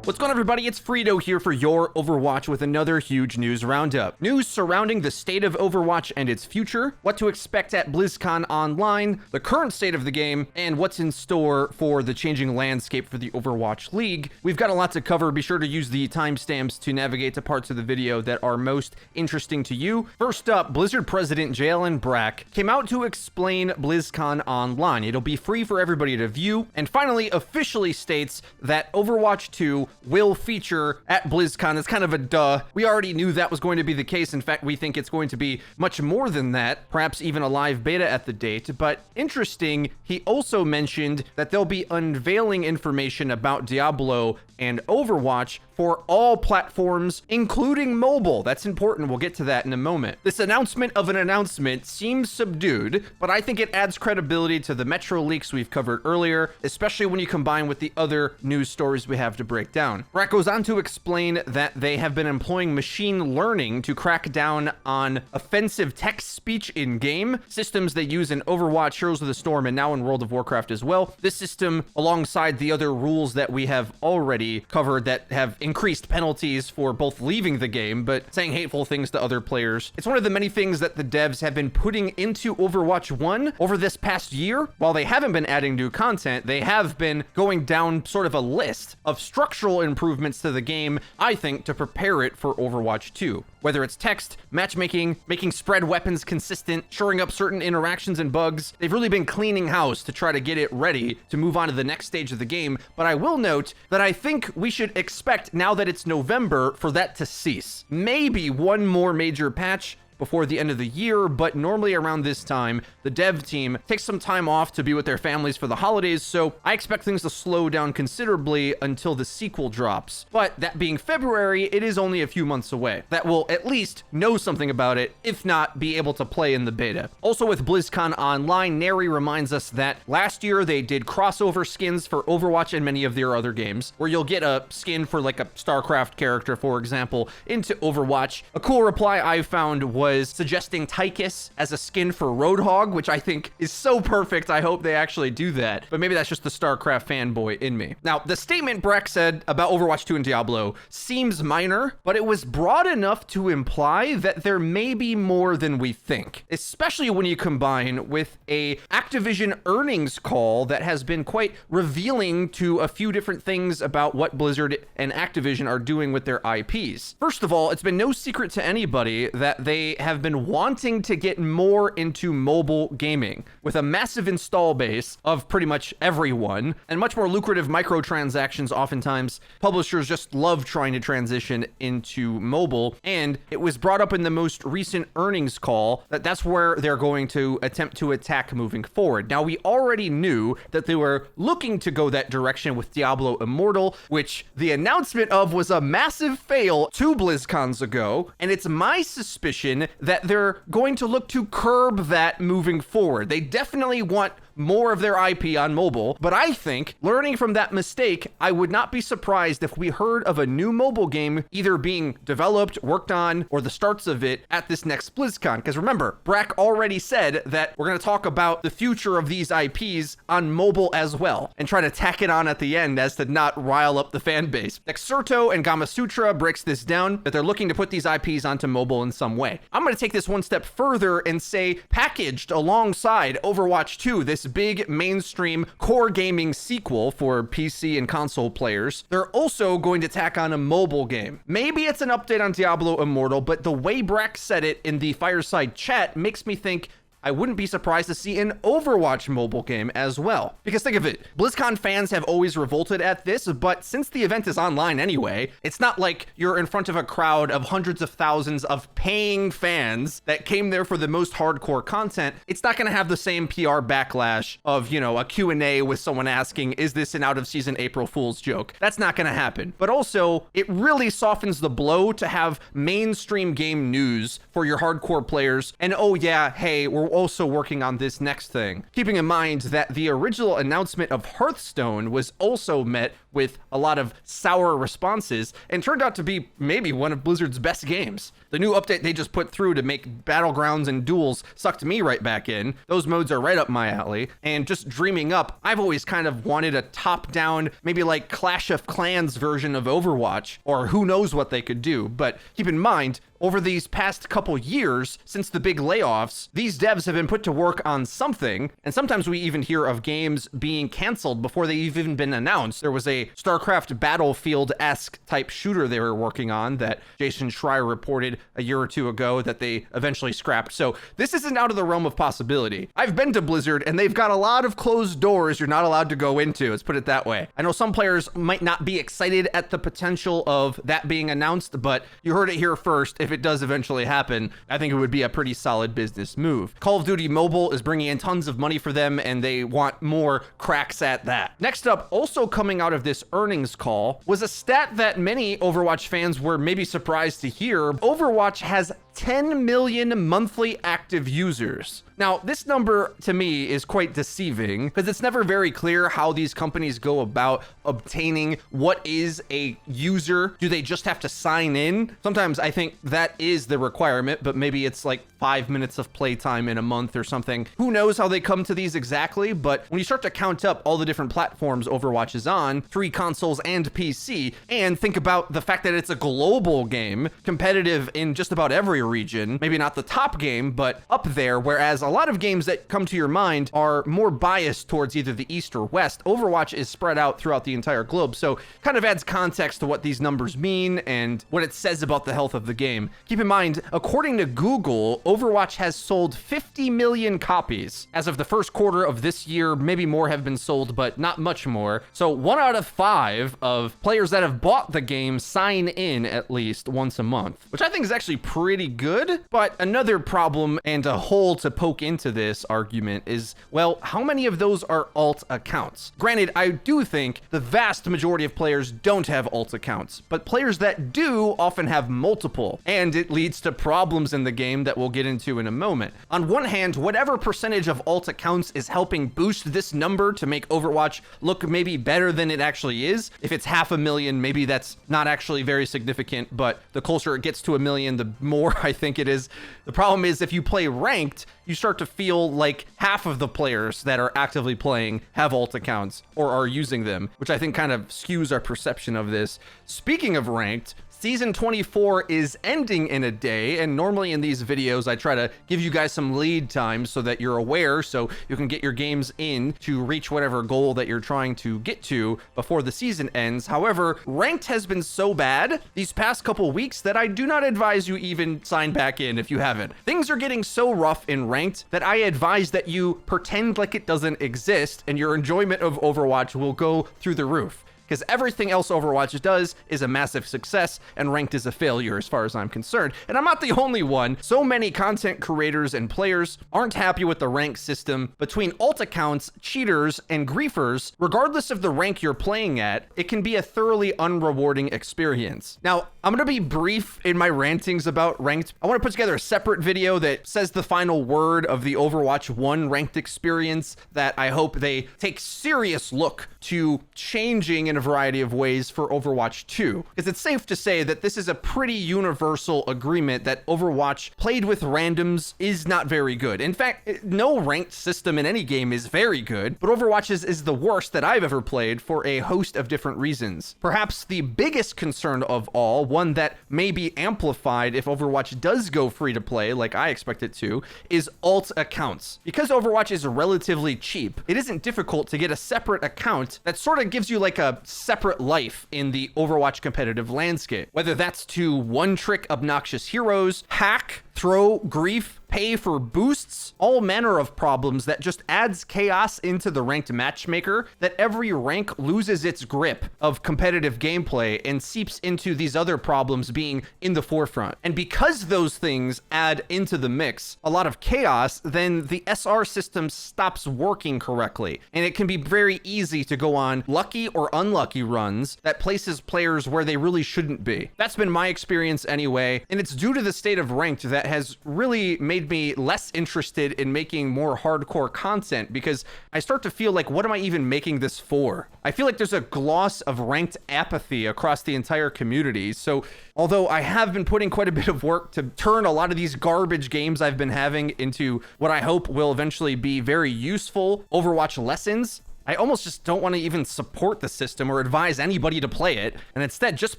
What's going on, everybody? It's Frito here for your Overwatch with another huge news roundup. News surrounding the state of Overwatch and its future, what to expect at Blizzcon Online, the current state of the game, and what's in store for the changing landscape for the Overwatch League. We've got a lot to cover. Be sure to use the timestamps to navigate to parts of the video that are most interesting to you. First up, Blizzard President Jalen Brack came out to explain BlizzCon Online. It'll be free for everybody to view, and finally officially states that Overwatch 2 will feature at BlizzCon. It's kind of a duh. We already knew that was going to be the case. In fact, we think it's going to be much more than that, perhaps even a live beta at the date. But interesting, he also mentioned that they'll be unveiling information about Diablo and Overwatch for all platforms, including mobile. That's important. We'll get to that in a moment. This announcement of an announcement seems subdued, but I think it adds credibility to the Metro leaks we've covered earlier, especially when you combine with the other news stories we have to break down. Brack goes on to explain that they have been employing machine learning to crack down on offensive text speech in-game, systems they use in Overwatch, Heroes of the Storm, and now in World of Warcraft as well. This system, alongside the other rules that we have already covered that have increased penalties for both leaving the game, but saying hateful things to other players. It's one of the many things that the devs have been putting into Overwatch 1 over this past year. While they haven't been adding new content, they have been going down sort of a list of structural improvements to the game, I think, to prepare it for Overwatch 2. Whether it's text, matchmaking, making spread weapons consistent, shoring up certain interactions and bugs, they've really been cleaning house to try to get it ready to move on to the next stage of the game. But I will note that I think we should expect, now that it's November, for that to cease. Maybe one more major patch before the end of the year, but normally around this time, the dev team takes some time off to be with their families for the holidays, so I expect things to slow down considerably until the sequel drops. But that being February, it is only a few months away. That will at least know something about it, if not be able to play in the beta. Also with BlizzCon Online, Neri reminds us that last year they did crossover skins for Overwatch and many of their other games, where you'll get a skin for like a StarCraft character, for example, into Overwatch. A cool reply I found was suggesting Tychus as a skin for Roadhog, which I think is so perfect. I hope they actually do that, but maybe that's just the StarCraft fanboy in me. Now, the statement Brack said about Overwatch 2 and Diablo seems minor, but it was broad enough to imply that there may be more than we think, especially when you combine with a Activision earnings call that has been quite revealing to a few different things about what Blizzard and Activision are doing with their IPs. First of all, it's been no secret to anybody that they have been wanting to get more into mobile gaming with a massive install base of pretty much everyone and much more lucrative microtransactions. Oftentimes, publishers just love trying to transition into mobile, and it was brought up in the most recent earnings call that that's where they're going to attempt to attack moving forward. Now, we already knew that they were looking to go that direction with Diablo Immortal, which the announcement of was a massive fail 2 BlizzCons ago, and it's my suspicion that they're going to look to curb that moving forward. They definitely want more of their IP on mobile, but I think, learning from that mistake, I would not be surprised if we heard of a new mobile game either being developed, worked on, or the starts of it at this next BlizzCon. Because remember, Brack already said that we're going to talk about the future of these IPs on mobile as well, and try to tack it on at the end as to not rile up the fan base. Exerto and Gamasutra breaks this down, that they're looking to put these IPs onto mobile in some way. I'm going to take this one step further and say, packaged alongside Overwatch 2, this big mainstream core gaming sequel for PC and console players, they're also going to tack on a mobile game. Maybe it's an update on Diablo Immortal, but the way Brack said it in the Fireside chat makes me think I wouldn't be surprised to see an Overwatch mobile game as well. Because think of it, BlizzCon fans have always revolted at this, but since the event is online anyway, it's not like you're in front of a crowd of hundreds of thousands of paying fans that came there for the most hardcore content. It's not going to have the same PR backlash of, you know, a Q&A with someone asking, is this an out-of-season April Fool's joke? That's not going to happen. But also, it really softens the blow to have mainstream game news for your hardcore players. And oh yeah, hey, we're also working on this next thing. Keeping in mind that the original announcement of Hearthstone was also met with a lot of sour responses and turned out to be maybe one of Blizzard's best games. The new update they just put through to make battlegrounds and duels sucked me right back in. Those modes are right up my alley. And just dreaming up, I've always kind of wanted a top-down, maybe like Clash of Clans version of Overwatch, or who knows what they could do. But keep in mind, over these past couple years, since the big layoffs, these devs have been put to work on something, and sometimes we even hear of games being canceled before they've even been announced. There was a StarCraft Battlefield-esque type shooter they were working on that Jason Schreier reported a year or two ago that they eventually scrapped. So this isn't out of the realm of possibility. I've been to Blizzard, and they've got a lot of closed doors you're not allowed to go into, let's put it that way. I know some players might not be excited at the potential of that being announced, but you heard it here first. If it does eventually happen, I think it would be a pretty solid business move. Call of Duty Mobile is bringing in tons of money for them, and they want more cracks at that. Next up, also coming out of this earnings call, was a stat that many Overwatch fans were maybe surprised to hear. Overwatch has 10 million monthly active users. Now, this number to me is quite deceiving because it's never very clear how these companies go about obtaining what is a user. Do they just have to sign in? Sometimes I think that is the requirement, but maybe it's like 5 minutes of playtime in a month or something. Who knows how they come to these exactly, but when you start to count up all the different platforms Overwatch is on, 3 consoles and PC, and think about the fact that it's a global game, competitive in just about every region, maybe not the top game, but up there, whereas a lot of games that come to your mind are more biased towards either the East or West. Overwatch is spread out throughout the entire globe, so kind of adds context to what these numbers mean and what it says about the health of the game. Keep in mind, according to Google, Overwatch has sold 50 million copies. As of the first quarter of this year, maybe more have been sold, but not much more. So 1 out of 5 of players that have bought the game sign in at least once a month, which I think is actually pretty good. But another problem and a hole to poke into this argument is, well, how many of those are alt accounts? Granted, I do think the vast majority of players don't have alt accounts, but players that do often have multiple, and it leads to problems in the game that we'll get into in a moment. On one hand, whatever percentage of alt accounts is helping boost this number to make Overwatch look maybe better than it actually is. If it's 500,000, maybe that's not actually very significant, but the closer it gets to 1 million, the more I think it is. The problem is if you play ranked, you start to feel like half of the players that are actively playing have alt accounts or are using them, which I think kind of skews our perception of this. Speaking of ranked, Season 24 is ending in a day, and normally in these videos, I try to give you guys some lead time so that you're aware, so you can get your games in to reach whatever goal that you're trying to get to before the season ends. However, ranked has been so bad these past couple weeks that I do not advise you even sign back in if you haven't. Things are getting so rough in ranked that I advise that you pretend like it doesn't exist, and your enjoyment of Overwatch will go through the roof. Because everything else Overwatch does is a massive success, and ranked is a failure as far as I'm concerned. And I'm not the only one. So many content creators and players aren't happy with the rank system. Between alt accounts, cheaters, and griefers, regardless of the rank you're playing at, it can be a thoroughly unrewarding experience. Now, I'm gonna be brief in my rantings about ranked. I wanna put together a separate video that says the final word of the Overwatch 1 ranked experience that I hope they take serious look to changing in a variety of ways for Overwatch 2, because it's safe to say that this is a pretty universal agreement that Overwatch played with randoms is not very good. In fact, no ranked system in any game is very good, but Overwatch's is the worst that I've ever played for a host of different reasons. Perhaps the biggest concern of all, one that may be amplified if Overwatch does go free to play like I expect it to, is alt accounts. Because Overwatch is relatively cheap, it isn't difficult to get a separate account that sort of gives you like a separate life in the Overwatch competitive landscape. Whether that's to one-trick obnoxious heroes, hack, throw, grief, pay for boosts, all manner of problems that just adds chaos into the ranked matchmaker, that every rank loses its grip of competitive gameplay and seeps into these other problems being in the forefront. And because those things add into the mix a lot of chaos, then the SR system stops working correctly. And it can be very easy to go on lucky or unlucky runs that places players where they really shouldn't be. That's been my experience anyway, and it's due to the state of ranked that that has really made me less interested in making more hardcore content, because I start to feel like, what am I even making this for? I feel like there's a gloss of ranked apathy across the entire community. So although I have been putting quite a bit of work to turn a lot of these garbage games I've been having into what I hope will eventually be very useful Overwatch lessons, I almost just don't want to even support the system or advise anybody to play it, and instead just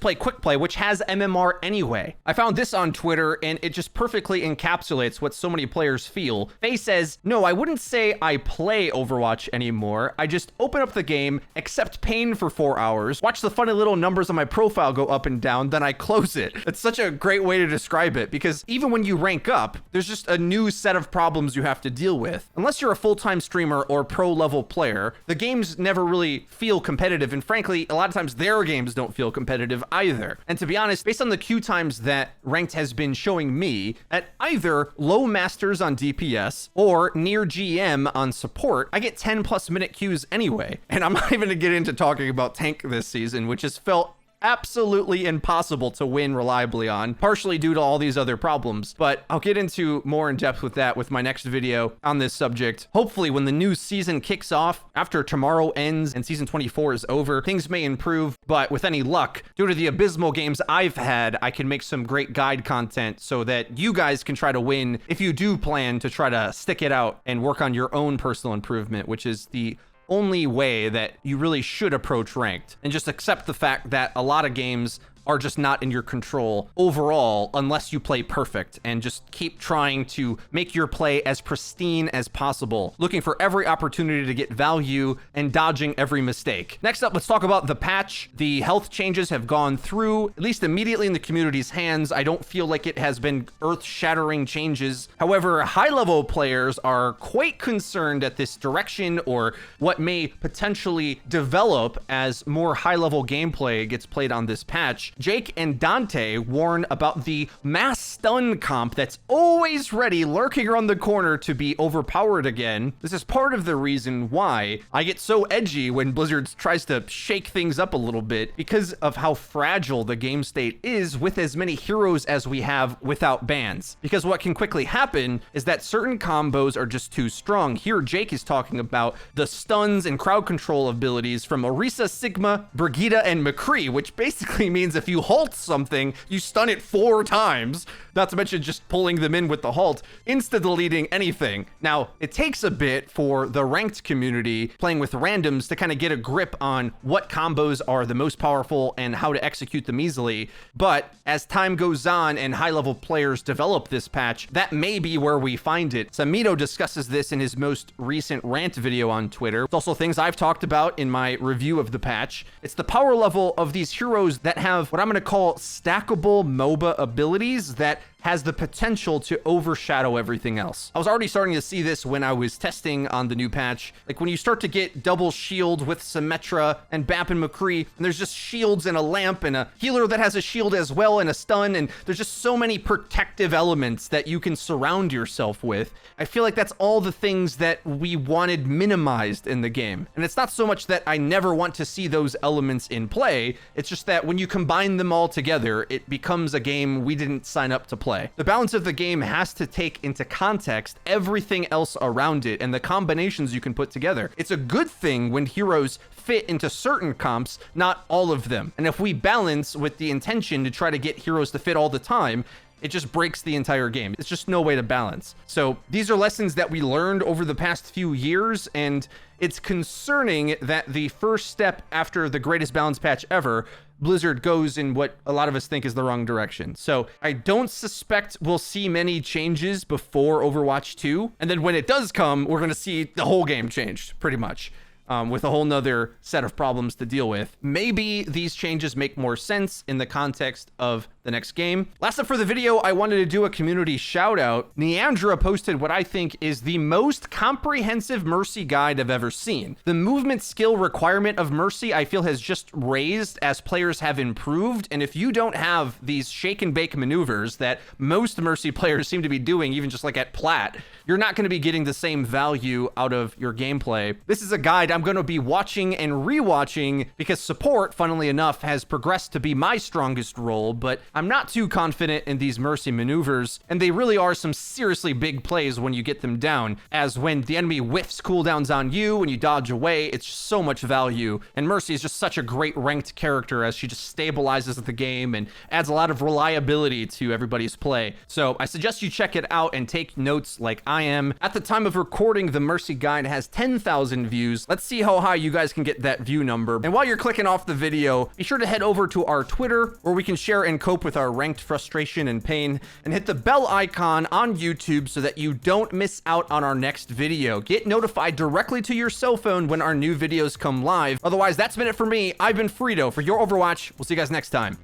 play Quick Play, which has MMR anyway. I found this on Twitter, and it just perfectly encapsulates what so many players feel. Faye says, "No, I wouldn't say I play Overwatch anymore. I just open up the game, accept pain for 4 hours, watch the funny little numbers on my profile go up and down, then I close it." It's such a great way to describe it, because even when you rank up, there's just a new set of problems you have to deal with. Unless you're a full-time streamer or pro-level player, the games never really feel competitive, and frankly, a lot of times their games don't feel competitive either. And to be honest, based on the queue times that Ranked has been showing me, at either low masters on DPS or near GM on support, I get 10+ minute queues anyway. And I'm not even gonna get into talking about tank this season, which has felt absolutely impossible to win reliably on, partially due to all these other problems. But I'll get into more in depth with that with my next video on this subject. Hopefully when the new season kicks off, after tomorrow ends and season 24 is over, things may improve, but with any luck, due to the abysmal games I've had, I can make some great guide content so that you guys can try to win if you do plan to try to stick it out and work on your own personal improvement, which is the only way that you really should approach ranked, and just accept the fact that a lot of games are just not in your control overall unless you play perfect, and just keep trying to make your play as pristine as possible, looking for every opportunity to get value and dodging every mistake. Next up, let's talk about the patch. The health changes have gone through, at least immediately in the community's hands. I don't feel like it has been earth-shattering changes. However, high-level players are quite concerned at this direction, or what may potentially develop as more high-level gameplay gets played on this patch. Jake and Dante warn about the mass stun comp that's always ready, lurking around the corner to be overpowered again. This is part of the reason why I get so edgy when Blizzard tries to shake things up a little bit, because of how fragile the game state is with as many heroes as we have without bans. Because what can quickly happen is that certain combos are just too strong. Here, Jake is talking about the stuns and crowd control abilities from Orisa, Sigma, Brigitte, and McCree, which basically means if you halt something, you stun it 4 times, not to mention just pulling them in with the halt, insta-deleting anything. Now, it takes a bit for the ranked community playing with randoms to kind of get a grip on what combos are the most powerful and how to execute them easily, but as time goes on and high-level players develop this patch, that may be where we find it. Samito discusses this in his most recent rant video on Twitter. It's also things I've talked about in my review of the patch. It's the power level of these heroes that have what I'm going to call stackable MOBA abilities that has the potential to overshadow everything else. I was already starting to see this when I was testing on the new patch. Like when you start to get double shield with Symmetra and Bap and McCree, and there's just shields and a lamp and a healer that has a shield as well and a stun, and there's just so many protective elements that you can surround yourself with. I feel like that's all the things that we wanted minimized in the game. And it's not so much that I never want to see those elements in play, it's just that when you combine them all together, it becomes a game we didn't sign up to play. The balance of the game has to take into context everything else around it and the combinations you can put together. It's a good thing when heroes fit into certain comps, not all of them. And if we balance with the intention to try to get heroes to fit all the time, it just breaks the entire game. It's just no way to balance. So these are lessons that we learned over the past few years, and it's concerning that the first step after the greatest balance patch ever, Blizzard goes in what a lot of us think is the wrong direction. So I don't suspect we'll see many changes before Overwatch 2. And then when it does come, we're going to see the whole game changed pretty much. With a whole nother set of problems to deal with. Maybe these changes make more sense in the context of the next game. Last up for the video, I wanted to do a community shout out. Niandra posted what I think is the most comprehensive Mercy guide I've ever seen. The movement skill requirement of Mercy, I feel, has just raised as players have improved. And if you don't have these shake and bake maneuvers that most Mercy players seem to be doing, even just like at Plat, you're not going to be getting the same value out of your gameplay. This is a guide I'm going to be watching and rewatching because support, funnily enough, has progressed to be my strongest role, but I'm not too confident in these Mercy maneuvers, and they really are some seriously big plays when you get them down, as when the enemy whiffs cooldowns on you, when you dodge away, it's just so much value. And Mercy is just such a great ranked character as she just stabilizes the game and adds a lot of reliability to everybody's play. So I suggest you check it out and take notes like I am. At the time of recording, the Mercy guide has 10,000 views. Let's see how high you guys can get that view number. And while you're clicking off the video, be sure to head over to our Twitter, where we can share and cope with our ranked frustration and pain, and hit the bell icon on YouTube so that you don't miss out on our next video. Get notified directly to your cell phone when our new videos come live. Otherwise, that's been it for me. I've been Frito for Your Overwatch. We'll see you guys next time.